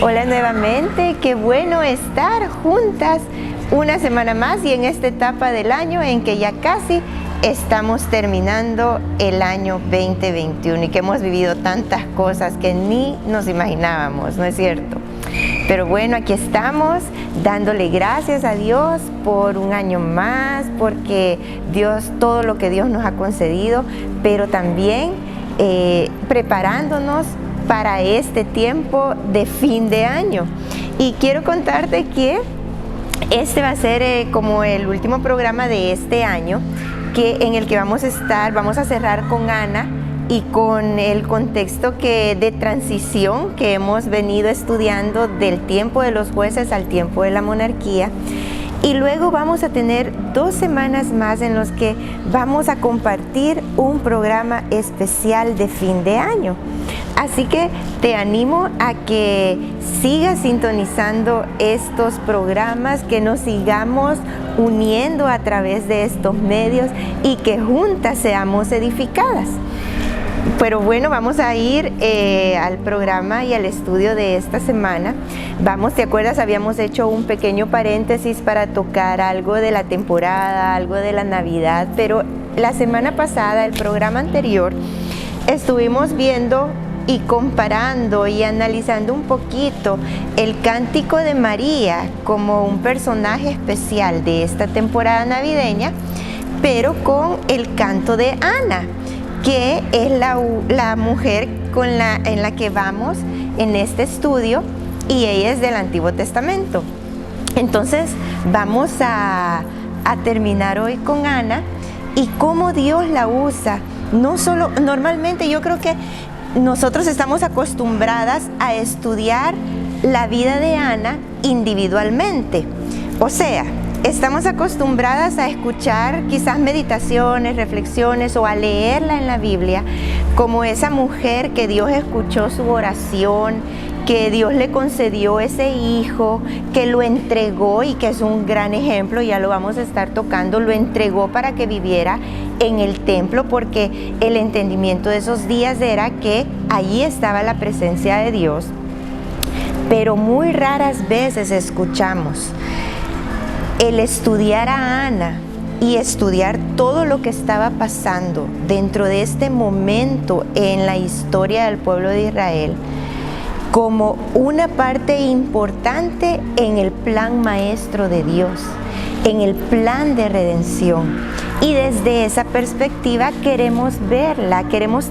Hola nuevamente, qué bueno estar juntas una semana más y en esta etapa del año en que ya casi estamos terminando el año 2021 y que hemos vivido tantas cosas que ni nos imaginábamos, ¿no es cierto? Pero bueno, aquí estamos dándole gracias a Dios por un año más, porque todo lo que Dios nos ha concedido, pero también preparándonos para este tiempo de fin de año. Y quiero contarte que este va a ser como el último programa de este año, en el que vamos a cerrar con Ana y con el contexto de transición que hemos venido estudiando del tiempo de los jueces al tiempo de la monarquía. Y luego vamos a tener 2 semanas más en los que vamos a compartir un programa especial de fin de año. Así que te animo a que sigas sintonizando estos programas, que nos sigamos uniendo a través de estos medios y que juntas seamos edificadas. Pero bueno, vamos a ir al programa y al estudio de esta semana. ¿Te acuerdas? Habíamos hecho un pequeño paréntesis para tocar algo de la temporada, algo de la Navidad, pero la semana pasada, el programa anterior, estuvimos viendo y comparando y analizando un poquito el cántico de María como un personaje especial de esta temporada navideña, pero con el canto de Ana, que es la mujer en la que vamos en este estudio, y ella es del Antiguo Testamento. Entonces vamos a terminar hoy con Ana y cómo Dios la usa. No solo, normalmente yo creo que nosotros estamos acostumbradas a estudiar la vida de Ana individualmente. O sea, estamos acostumbradas a escuchar quizás meditaciones, reflexiones o a leerla en la Biblia como esa mujer que Dios escuchó su oración, que Dios le concedió ese hijo, que lo entregó y que es un gran ejemplo, ya lo vamos a estar tocando, lo entregó para que viviera en el templo, porque el entendimiento de esos días era que allí estaba la presencia de Dios. Pero muy raras veces escuchamos el estudiar a Ana y estudiar todo lo que estaba pasando dentro de este momento en la historia del pueblo de Israel como una parte importante en el plan maestro de Dios, en el plan de redención. Y desde esa perspectiva queremos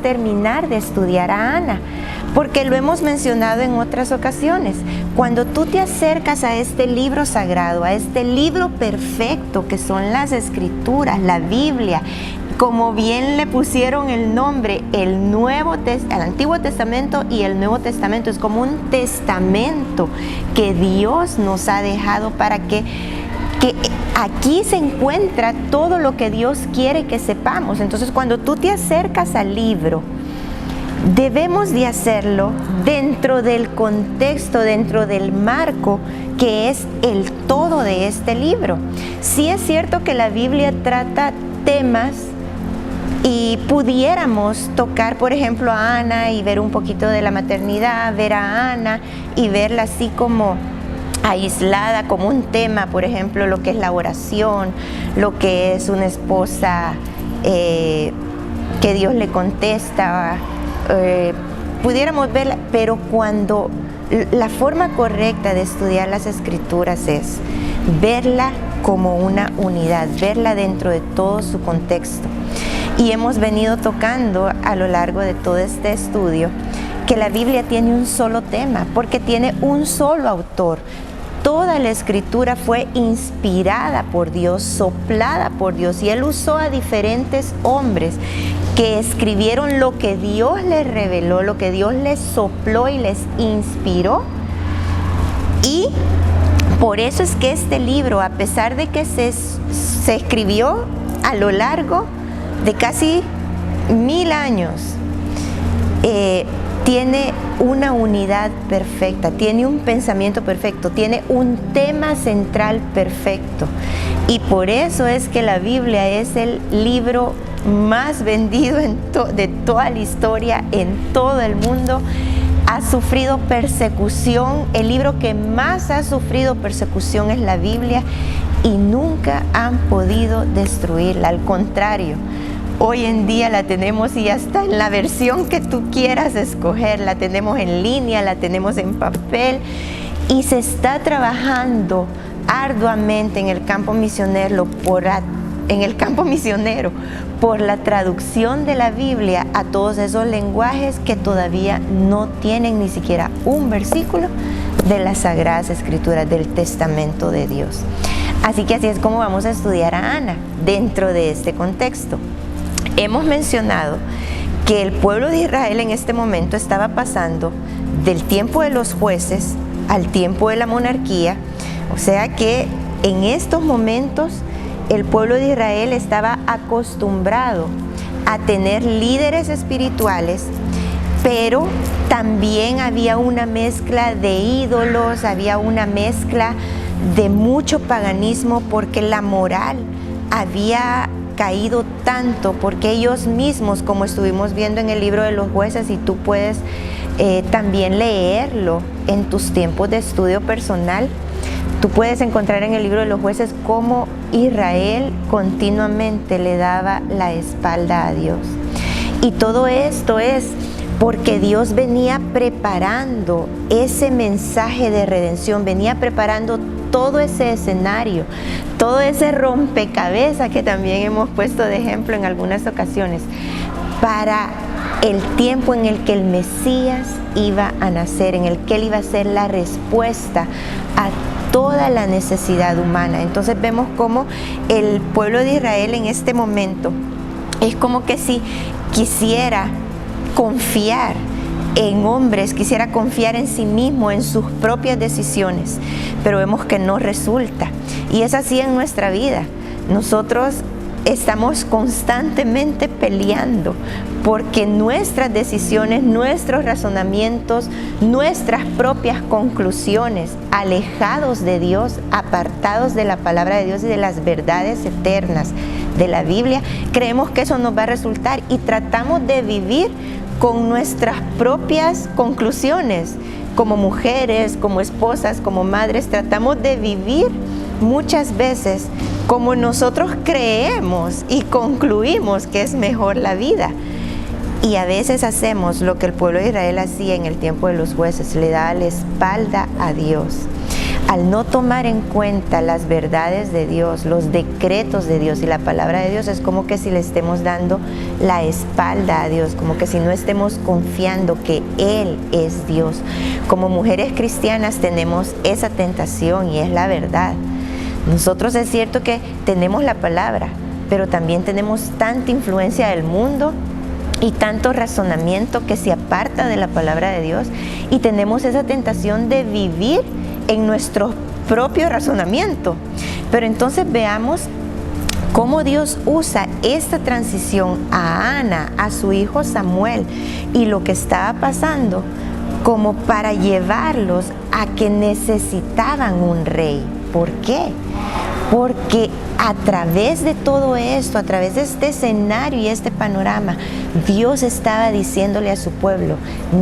terminar de estudiar a Ana, porque lo hemos mencionado en otras ocasiones. Cuando tú te acercas a este libro sagrado, a este libro perfecto que son las Escrituras, la Biblia, como bien le pusieron el nombre, el Antiguo Testamento y el Nuevo Testamento, es como un testamento que Dios nos ha dejado para que aquí se encuentra todo lo que Dios quiere que sepamos. Entonces, cuando tú te acercas al libro, debemos de hacerlo dentro del contexto, dentro del marco que es el todo de este libro. Sí es cierto que la Biblia trata temas y pudiéramos tocar, por ejemplo, a Ana y ver un poquito de la maternidad, ver a Ana y verla así como aislada, como un tema, por ejemplo, lo que es la oración, lo que es una esposa que Dios le contesta, pudiéramos verla, pero cuando la forma correcta de estudiar las Escrituras es verla como una unidad, verla dentro de todo su contexto. Y hemos venido tocando a lo largo de todo este estudio que la Biblia tiene un solo tema, porque tiene un solo autor. Toda la Escritura fue inspirada por Dios, soplada por Dios, y Él usó a diferentes hombres que escribieron lo que Dios les reveló, lo que Dios les sopló y les inspiró. Y por eso es que este libro, a pesar de que se escribió a lo largo de casi 1000 años, tiene una unidad perfecta, tiene un pensamiento perfecto, tiene un tema central perfecto. Y por eso es que la Biblia es el libro más vendido de toda la historia en todo el mundo. ha sufrido persecución. El libro que más ha sufrido persecución es la Biblia, y nunca han podido destruirla. Al contrario, hoy en día la tenemos, y hasta en la versión que tú quieras escoger, la tenemos en línea, la tenemos en papel, y se está trabajando arduamente en el campo misionero por la traducción de la Biblia a todos esos lenguajes que todavía no tienen ni siquiera un versículo de las Sagradas Escrituras, del Testamento de Dios. Así que así es como vamos a estudiar a Ana dentro de este contexto. Hemos mencionado que el pueblo de Israel en este momento estaba pasando del tiempo de los jueces al tiempo de la monarquía, o sea que en estos momentos el pueblo de Israel estaba acostumbrado a tener líderes espirituales, pero también había una mezcla de ídolos, había una mezcla de mucho paganismo, porque la moral había caído tanto, porque ellos mismos, como estuvimos viendo en el libro de los jueces, y tú puedes también leerlo en tus tiempos de estudio personal, tú puedes encontrar en el libro de los jueces cómo Israel continuamente le daba la espalda a Dios. Y todo esto es porque Dios venía preparando ese mensaje de redención, venía preparando todo ese escenario, todo ese rompecabezas que también hemos puesto de ejemplo en algunas ocasiones, para el tiempo en el que el Mesías iba a nacer, en el que Él iba a ser la respuesta a toda la necesidad humana. Entonces vemos cómo el pueblo de Israel en este momento es como que si quisiera confiar en hombres, quisiera confiar en sí mismo, en sus propias decisiones, pero vemos que no resulta. Y es así en nuestra vida. Nosotros estamos constantemente peleando porque nuestras decisiones, nuestros razonamientos, nuestras propias conclusiones, alejados de Dios, apartados de la palabra de Dios y de las verdades eternas de la Biblia, creemos que eso nos va a resultar, y tratamos de vivir con nuestras propias conclusiones. Como mujeres, como esposas, como madres, tratamos de vivir muchas veces como nosotros creemos y concluimos que es mejor la vida. Y a veces hacemos lo que el pueblo de Israel hacía en el tiempo de los jueces, le da la espalda a Dios. Al no tomar en cuenta las verdades de Dios, los decretos de Dios y la palabra de Dios, es como que si le estemos dando la espalda a Dios, como que si no estemos confiando que Él es Dios. Como mujeres cristianas tenemos esa tentación, y es la verdad. Nosotros es cierto que tenemos la palabra, pero también tenemos tanta influencia del mundo y tanto razonamiento que se aparta de la palabra de Dios, y tenemos esa tentación de vivir en nuestro propio razonamiento. Pero entonces veamos cómo Dios usa esta transición a Ana, a su hijo Samuel, y lo que estaba pasando, como para llevarlos a que necesitaban un rey. ¿Por qué? Porque a través de todo esto, a través de este escenario y este panorama, Dios estaba diciéndole a su pueblo: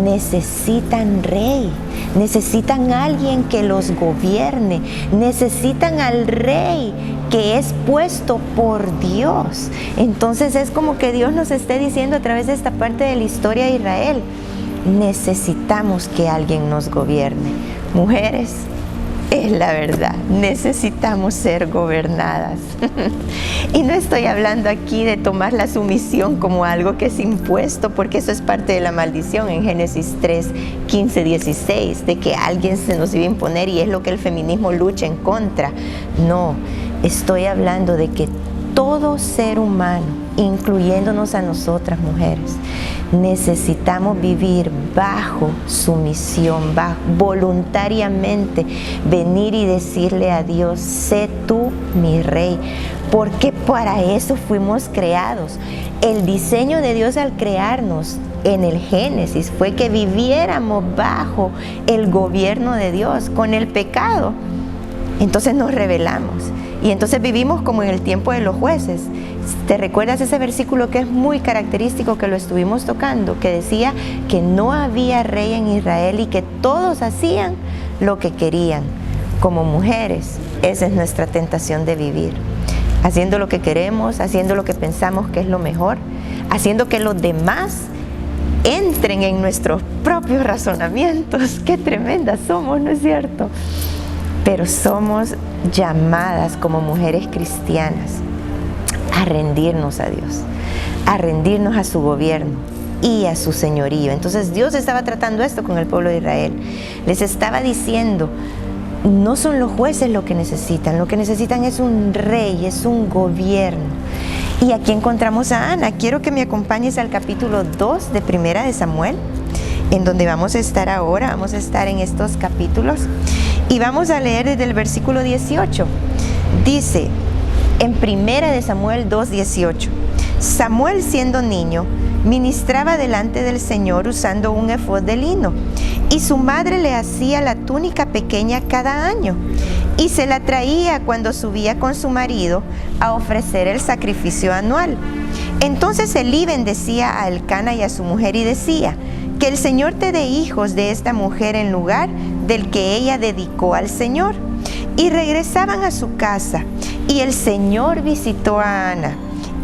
necesitan rey, necesitan alguien que los gobierne, necesitan al rey que es puesto por Dios. Entonces es como que Dios nos esté diciendo a través de esta parte de la historia de Israel: necesitamos que alguien nos gobierne. Mujeres, es la verdad, necesitamos ser gobernadas. Y no estoy hablando aquí de tomar la sumisión como algo que es impuesto, porque eso es parte de la maldición en Génesis 3, 15, 16, de que alguien se nos iba a imponer, y es lo que el feminismo lucha en contra. No, estoy hablando de que todo ser humano, incluyéndonos a nosotras mujeres, necesitamos vivir bajo sumisión, voluntariamente venir y decirle a Dios: sé tú mi rey, porque para eso fuimos creados. El diseño de Dios al crearnos en el Génesis fue que viviéramos bajo el gobierno de Dios. Con el pecado, entonces nos rebelamos, y entonces vivimos como en el tiempo de los jueces, ¿Te recuerdas ese versículo que es muy característico, que lo estuvimos tocando? Que decía que no había rey en Israel y que todos hacían lo que querían. Como mujeres, esa es nuestra tentación de vivir. Haciendo lo que queremos, haciendo lo que pensamos que es lo mejor, haciendo que los demás entren en nuestros propios razonamientos. Qué tremendas somos, ¿no es cierto? Pero somos llamadas como mujeres cristianas a rendirnos a Dios, a rendirnos a su gobierno y a su señorío. Entonces Dios estaba tratando esto con el pueblo de Israel. Les estaba diciendo, no son los jueces lo que necesitan es un rey, es un gobierno. Y aquí encontramos a Ana. Quiero que me acompañes al capítulo 2 de Primera de Samuel, en donde vamos a estar ahora. Vamos a estar en estos capítulos y vamos a leer desde el versículo 18. Dice en Primera de Samuel 2:18: Samuel, siendo niño, ministraba delante del Señor usando un efod de lino, y su madre le hacía la túnica pequeña cada año, y se la traía cuando subía con su marido a ofrecer el sacrificio anual. Entonces Elí bendecía a Elcana y a su mujer y decía: que el Señor te dé hijos de esta mujer en lugar del que ella dedicó al Señor. Y regresaban a su casa, y el Señor visitó a Ana,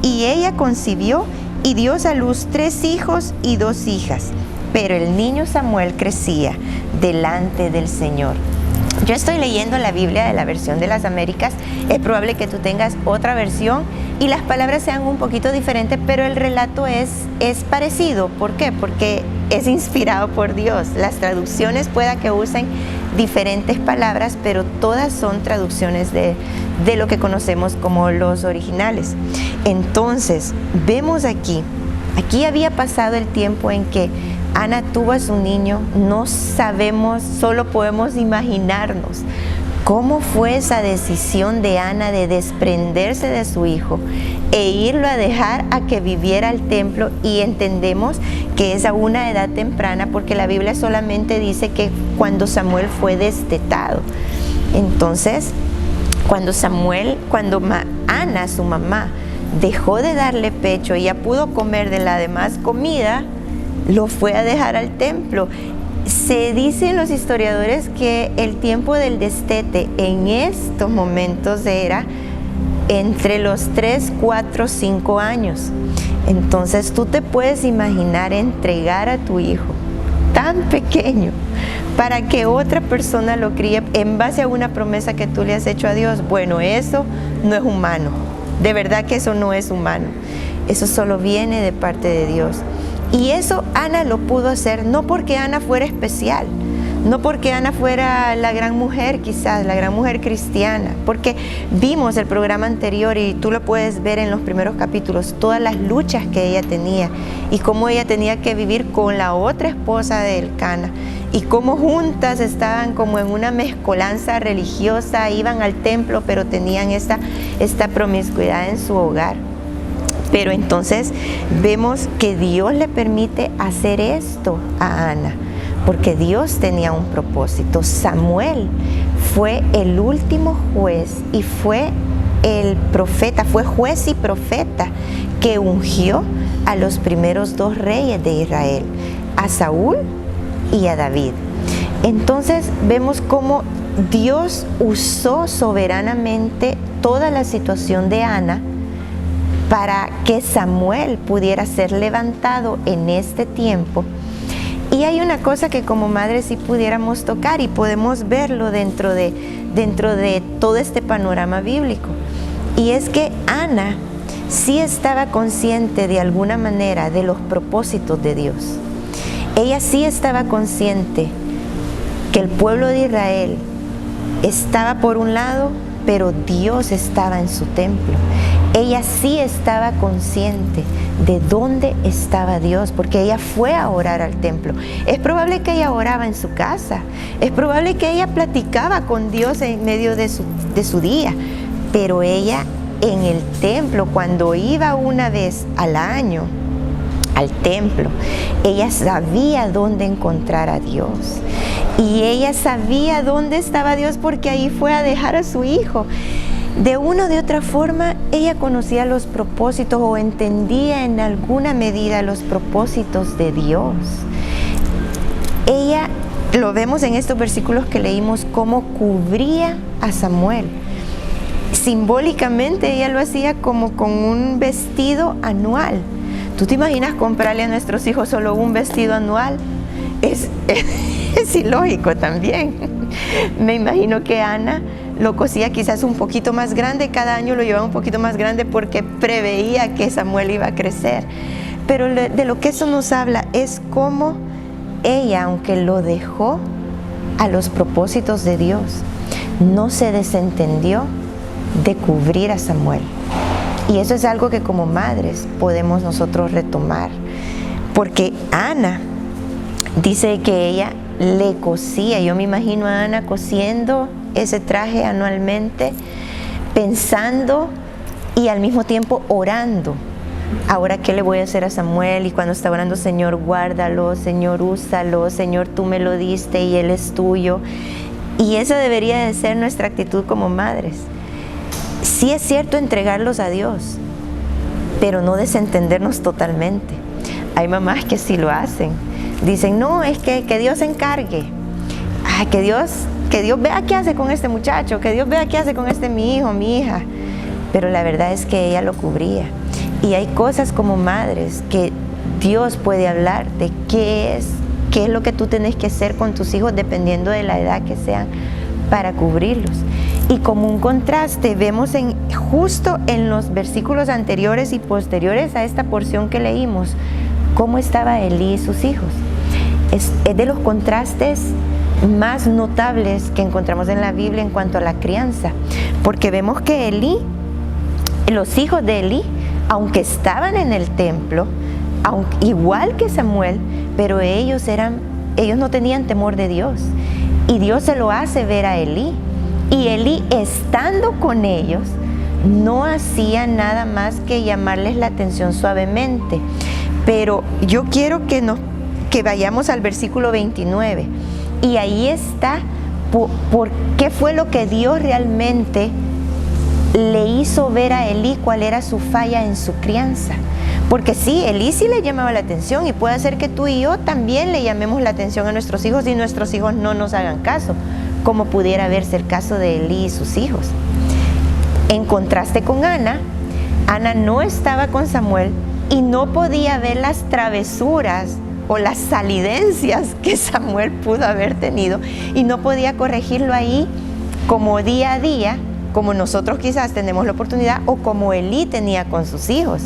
y ella concibió y dio a luz 3 hijos y 2 hijas. Pero el niño Samuel crecía delante del Señor. Yo estoy leyendo la Biblia de la versión de las Américas. Es probable que tú tengas otra versión y las palabras sean un poquito diferentes, pero el relato es parecido. ¿Por qué? Porque es inspirado por Dios. Las traducciones pueda que usen diferentes palabras, pero todas son traducciones de lo que conocemos como los originales. Entonces, vemos aquí había pasado el tiempo en que Ana tuvo a su niño. No sabemos, solo podemos imaginarnos cómo fue esa decisión de Ana de desprenderse de su hijo e irlo a dejar a que viviera al templo. Y entendemos que es a una edad temprana, porque la Biblia solamente dice que cuando Samuel fue destetado. Entonces, cuando Ana, su mamá, dejó de darle pecho y ya pudo comer de la demás comida, lo fue a dejar al templo. Se dicen los historiadores que el tiempo del destete en estos momentos era entre los 3, 4, 5 años. Entonces tú te puedes imaginar entregar a tu hijo tan pequeño para que otra persona lo críe en base a una promesa que tú le has hecho a Dios. Bueno, eso no es humano. De verdad que eso no es humano. Eso solo viene de parte de Dios. Y eso Ana lo pudo hacer no porque Ana fuera especial, no porque Ana fuera la gran mujer, quizás la gran mujer cristiana, porque vimos el programa anterior y tú lo puedes ver en los primeros capítulos, todas las luchas que ella tenía y cómo ella tenía que vivir con la otra esposa de Elcana y cómo juntas estaban como en una mezcolanza religiosa, iban al templo pero tenían esta promiscuidad en su hogar. Pero entonces vemos que Dios le permite hacer esto a Ana, porque Dios tenía un propósito. Samuel fue el último juez y fue el profeta, fue juez y profeta que ungió a los primeros 2 reyes de Israel, a Saúl y a David. Entonces vemos cómo Dios usó soberanamente toda la situación de Ana para que Samuel pudiera ser levantado en este tiempo. Y hay una cosa que como madres sí pudiéramos tocar y podemos verlo dentro de todo este panorama bíblico. Y es que Ana sí estaba consciente de alguna manera de los propósitos de Dios. Ella sí estaba consciente que el pueblo de Israel estaba por un lado, pero Dios estaba en su templo. Ella sí estaba consciente de dónde estaba Dios, porque ella fue a orar al templo. Es probable que ella oraba en su casa, es probable que ella platicaba con Dios en medio de su día, pero ella en el templo, cuando iba una vez al año al templo, ella sabía dónde encontrar a Dios. Y ella sabía dónde estaba Dios porque ahí fue a dejar a su hijo. de una o de otra forma, ella conocía los propósitos o entendía en alguna medida los propósitos de Dios. Ella, lo vemos en estos versículos que leímos, cómo cubría a Samuel. Simbólicamente ella lo hacía como con un vestido anual. ¿Tú te imaginas comprarle a nuestros hijos solo un vestido anual? Es ilógico también. Me imagino que Ana lo cosía quizás un poquito más grande, cada año lo llevaba un poquito más grande porque preveía que Samuel iba a crecer. Pero de lo que eso nos habla es cómo ella, aunque lo dejó a los propósitos de Dios, no se desentendió de cubrir a Samuel. Y eso es algo que como madres podemos nosotros retomar, porque Ana dice que ella le cosía. Yo me imagino a Ana cosiendo ese traje anualmente, pensando y al mismo tiempo orando. Ahora, ¿qué le voy a hacer a Samuel? Y cuando está orando, Señor, guárdalo, Señor, úsalo, Señor, tú me lo diste y él es tuyo. Y esa debería de ser nuestra actitud como madres. Sí es cierto entregarlos a Dios, pero no desentendernos totalmente. Hay mamás que sí lo hacen. Dicen, no, es que Dios se encargue. Ay, que Dios vea qué hace con este muchacho, que Dios vea qué hace con mi hijo, mi hija. Pero la verdad es que ella lo cubría. Y hay cosas como madres que Dios puede hablar de qué es lo que tú tienes que hacer con tus hijos dependiendo de la edad que sean para cubrirlos. Y como un contraste vemos justo en los versículos anteriores y posteriores a esta porción que leímos, cómo estaba Elí y sus hijos. Es de los contrastes más notables que encontramos en la Biblia en cuanto a la crianza, porque vemos que Elí, los hijos de Elí, aunque estaban en el templo, igual que Samuel, pero ellos no tenían temor de Dios, y Dios se lo hace ver a Elí, y Elí, estando con ellos, no hacía nada más que llamarles la atención suavemente. Pero yo quiero que vayamos al versículo 29, y ahí está por qué fue lo que Dios realmente le hizo ver a Elí, cuál era su falla en su crianza. Porque sí, Elí sí le llamaba la atención, y puede ser que tú y yo también le llamemos la atención a nuestros hijos y nuestros hijos no nos hagan caso, como pudiera verse el caso de Elí y sus hijos. En contraste con Ana no estaba con Samuel y no podía ver las travesuras o las salidencias que Samuel pudo haber tenido, y no podía corregirlo ahí como día a día, como nosotros quizás tenemos la oportunidad, o como Elí tenía con sus hijos.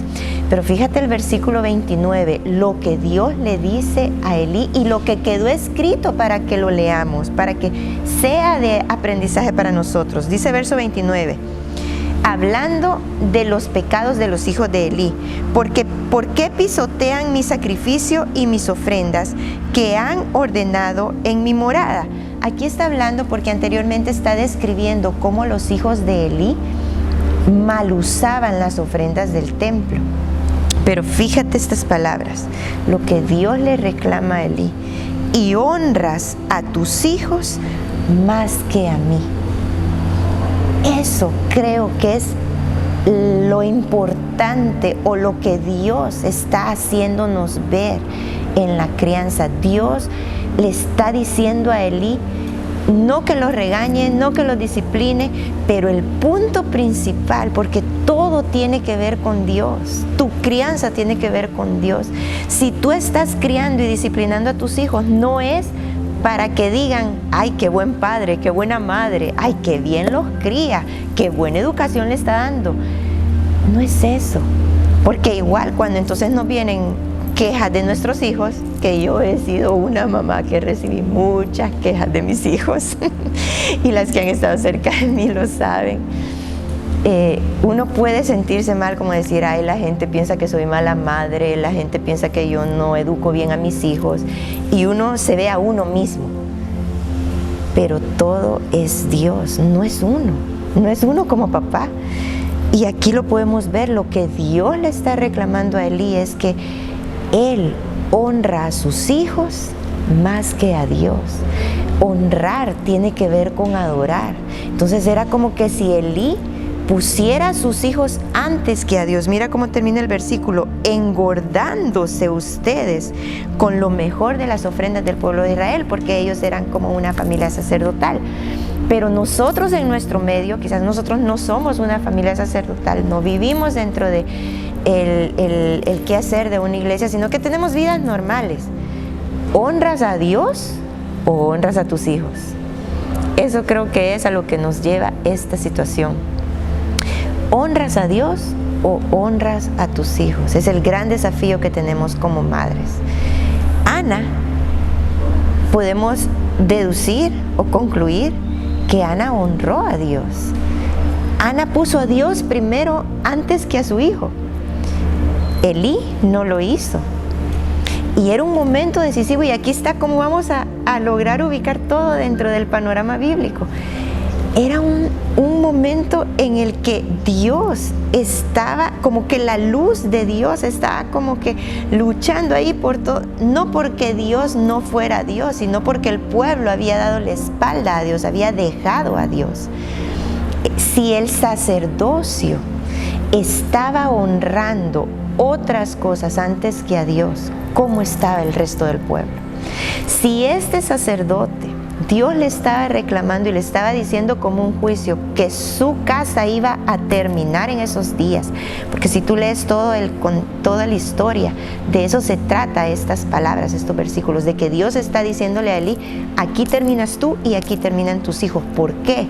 Pero fíjate el versículo 29, lo que Dios le dice a Elí y lo que quedó escrito para que lo leamos, para que sea de aprendizaje para nosotros. Dice verso 29, hablando de los pecados de los hijos de Elí, ¿por qué pisotean mi sacrificio y mis ofrendas que han ordenado en mi morada? Aquí está hablando porque anteriormente está describiendo cómo los hijos de Elí mal usaban las ofrendas del templo. Pero fíjate estas palabras, lo que Dios le reclama a Elí: y honras a tus hijos más que a mí. Eso creo que es lo importante, o lo que Dios está haciéndonos ver en la crianza. Dios le está diciendo a Elí, no que lo regañe, no que lo discipline, pero el punto principal, porque todo tiene que ver con Dios, tu crianza tiene que ver con Dios. Si tú estás criando y disciplinando a tus hijos, no es para que digan, ay, qué buen padre, qué buena madre, ay, qué bien los cría, qué buena educación le está dando. No es eso, porque igual cuando entonces nos vienen quejas de nuestros hijos, que yo he sido una mamá que recibí muchas quejas de mis hijos y las que han estado cerca de mí lo saben. Uno puede sentirse mal, como decir, ay, la gente piensa que soy mala madre, la gente piensa que yo no educo bien a mis hijos, y uno se ve a uno mismo. Pero todo es Dios, no es uno como papá. Y aquí lo podemos ver, lo que Dios le está reclamando a Elí es que él honra a sus hijos más que a Dios. Honrar tiene que ver con adorar. Entonces era como que si Elí pusiera a sus hijos antes que a Dios. Mira cómo termina el versículo: engordándose ustedes con lo mejor de las ofrendas del pueblo de Israel, porque ellos eran como una familia sacerdotal. Pero nosotros en nuestro medio, quizás nosotros no somos una familia sacerdotal, no vivimos dentro de el quehacer de una iglesia, sino que tenemos vidas normales. ¿Honras a Dios o honras a tus hijos? Eso creo que es a lo que nos lleva esta situación. ¿Honras a Dios o honras a tus hijos? Es el gran desafío que tenemos como madres. Ana, podemos deducir o concluir que Ana honró a Dios. Ana puso a Dios primero antes que a su hijo. Elí no lo hizo. Y era un momento decisivo, y aquí está cómo vamos a lograr ubicar todo dentro del panorama bíblico. Era un momento en el que Dios estaba, como que la luz de Dios estaba como que luchando ahí por todo, no porque Dios no fuera Dios, sino porque el pueblo había dado la espalda a Dios, había dejado a Dios. Si el sacerdocio estaba honrando otras cosas antes que a Dios, ¿cómo estaba el resto del pueblo? Si este sacerdote, Dios le estaba reclamando y le estaba diciendo como un juicio que su casa iba a terminar en esos días, porque si tú lees con toda la historia, de eso se trata estas palabras, estos versículos, de que Dios está diciéndole a Elí: aquí terminas tú y aquí terminan tus hijos. ¿Por qué?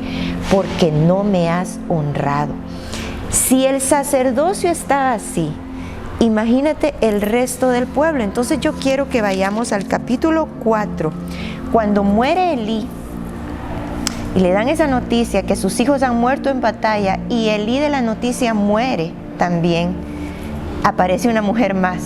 Porque no me has honrado. Si el sacerdocio estaba así, imagínate el resto del pueblo. Entonces yo quiero que vayamos al capítulo 4, cuando muere Elí y le dan esa noticia que sus hijos han muerto en batalla, y Elí de la noticia muere también. Aparece una mujer más,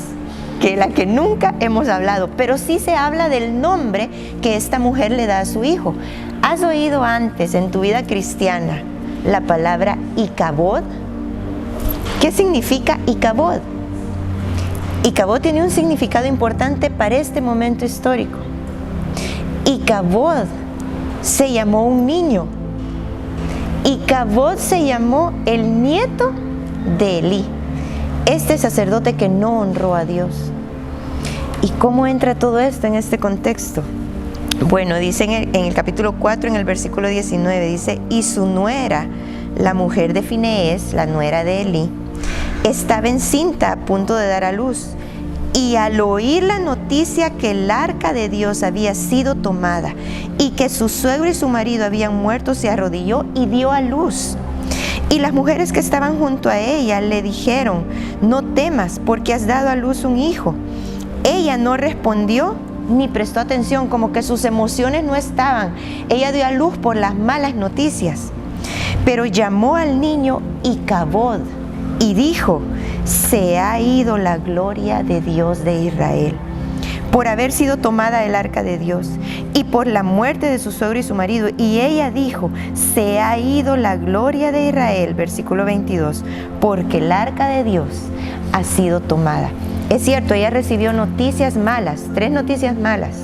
que la que nunca hemos hablado, pero sí se habla del nombre que esta mujer le da a su hijo. ¿Has oído antes en tu vida cristiana la palabra Icabod? ¿Qué significa Icabod? Icabod tiene un significado importante para este momento histórico. Icabod se llamó un niño. Icabod se llamó el nieto de Elí, este sacerdote que no honró a Dios. ¿Y cómo entra todo esto en este contexto? Bueno, dice en el capítulo 4, en el versículo 19, dice: y su nuera, la mujer de Finees, la nuera de Elí, estaba encinta a punto de dar a luz, y al oír la noticia que el arca de Dios había sido tomada y que su suegro y su marido habían muerto, se arrodilló y dio a luz. Y las mujeres que estaban junto a ella le dijeron: no temas, porque has dado a luz un hijo. Ella no respondió ni prestó atención, como que sus emociones no estaban. Ella dio a luz por las malas noticias. Pero llamó al niño Icabod y dijo: se ha ido la gloria de Dios de Israel, por haber sido tomada el arca de Dios, y por la muerte de su suegro y su marido. Y ella dijo: se ha ido la gloria de Israel, versículo 22, porque el arca de Dios ha sido tomada. Es cierto, ella recibió noticias malas, 3 noticias malas: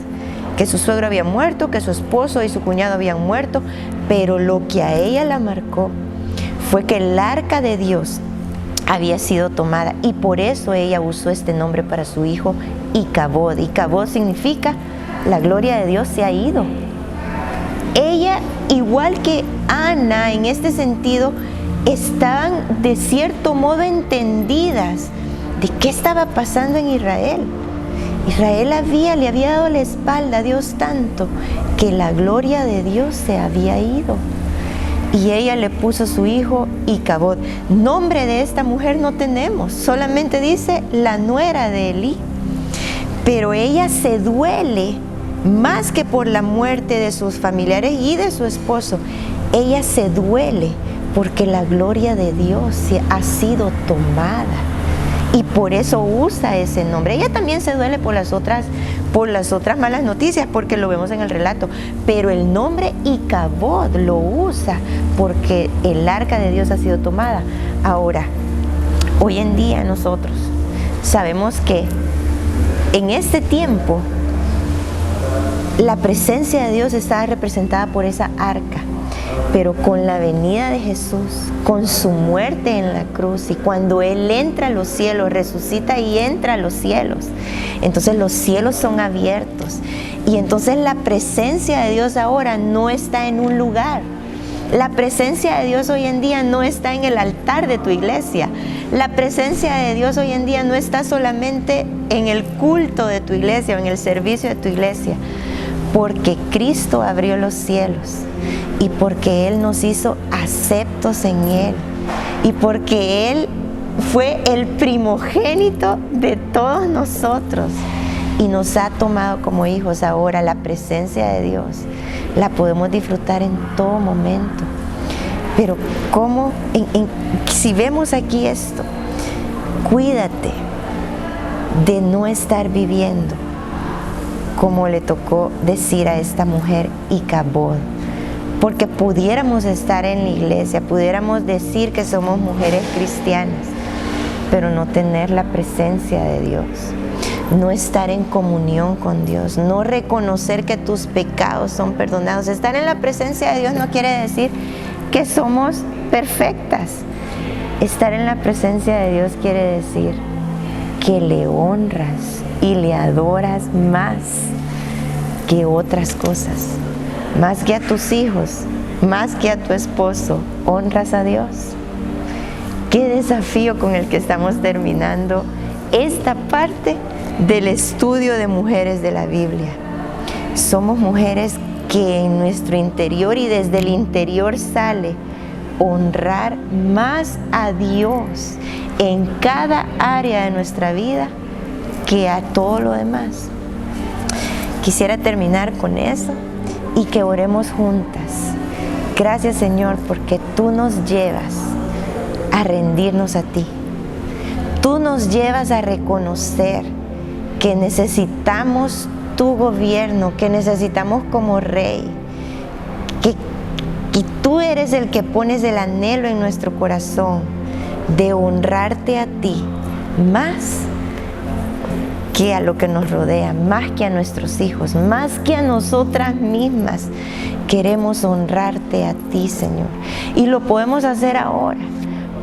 que su suegro había muerto, que su esposo y su cuñado habían muerto, pero lo que a ella la marcó fue que el arca de Dios había sido tomada, y por eso ella usó este nombre para su hijo, Icabod. Icabod significa: la gloria de Dios se ha ido. Ella, igual que Ana, en este sentido, estaban de cierto modo entendidas de qué estaba pasando en Israel. Israel le había dado la espalda a Dios tanto que la gloria de Dios se había ido. Y ella le puso a su hijo Icabod. Nombre de esta mujer no tenemos, solamente dice la nuera de Elí. Pero ella se duele más que por la muerte de sus familiares y de su esposo. Ella se duele porque la gloria de Dios ha sido tomada. Y por eso usa ese nombre. Ella también se duele por las otras malas noticias, porque lo vemos en el relato. Pero el nombre Icabod lo usa porque el arca de Dios ha sido tomada. Ahora, hoy en día nosotros sabemos que en este tiempo la presencia de Dios estaba representada por esa arca. Pero con la venida de Jesús, con su muerte en la cruz, y cuando Él entra a los cielos, resucita y entra a los cielos, entonces los cielos son abiertos. Y entonces la presencia de Dios ahora no está en un lugar. La presencia de Dios hoy en día no está en el altar de tu iglesia. La presencia de Dios hoy en día no está solamente en el culto de tu iglesia o en el servicio de tu iglesia. Porque Cristo abrió los cielos y porque Él nos hizo aceptos en Él y porque Él fue el primogénito de todos nosotros y nos ha tomado como hijos. Ahora la presencia de Dios la podemos disfrutar en todo momento. Pero ¿cómo? Si vemos aquí esto, cuídate de no estar viviendo como le tocó decir a esta mujer Icabod, porque pudiéramos estar en la iglesia, pudiéramos decir que somos mujeres cristianas, pero no tener la presencia de Dios, no estar en comunión con Dios, no reconocer que tus pecados son perdonados. Estar en la presencia de Dios no quiere decir que somos perfectas. Estar en la presencia de Dios quiere decir que le honras y le adoras más que otras cosas, más que a tus hijos, más que a tu esposo. Honras a Dios. Qué desafío con el que estamos terminando esta parte del estudio de mujeres de la Biblia. Somos mujeres que en nuestro interior y desde el interior sale honrar más a Dios en cada área de nuestra vida que a todo lo demás. Quisiera terminar con eso y que oremos juntas. Gracias, Señor, porque tú nos llevas a rendirnos a ti. Tú nos llevas a reconocer que necesitamos tu gobierno, que necesitamos como rey, que tú eres el que pones el anhelo en nuestro corazón de honrarte a ti más que a lo que nos rodea, más que a nuestros hijos, más que a nosotras mismas. Queremos honrarte a ti, Señor, y lo podemos hacer ahora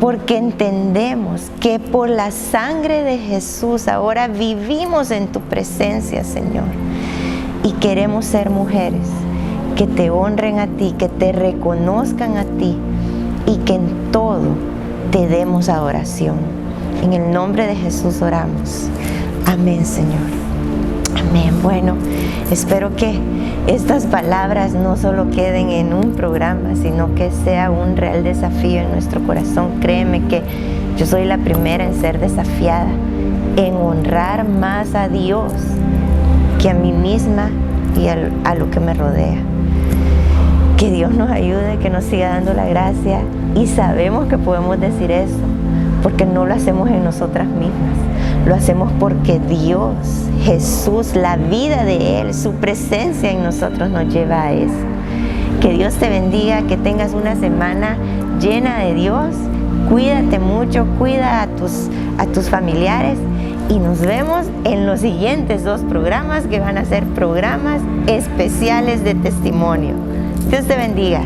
porque entendemos que por la sangre de Jesús ahora vivimos en tu presencia, Señor, y queremos ser mujeres que te honren a ti, que te reconozcan a ti y que en todo te demos adoración. En el nombre de Jesús oramos. Amén, Señor. Amén. Bueno, espero que estas palabras no solo queden en un programa, sino que sea un real desafío en nuestro corazón. Créeme que yo soy la primera en ser desafiada, en honrar más a Dios que a mí misma y a lo que me rodea. Que Dios nos ayude, que nos siga dando la gracia, y sabemos que podemos decir eso porque no lo hacemos en nosotras mismas, lo hacemos porque Dios, Jesús, la vida de Él, su presencia en nosotros nos lleva a eso. Que Dios te bendiga, que tengas una semana llena de Dios. Cuídate mucho, cuida a tus familiares, y nos vemos en los siguientes 2 programas que van a ser programas especiales de testimonio. Dios te bendiga.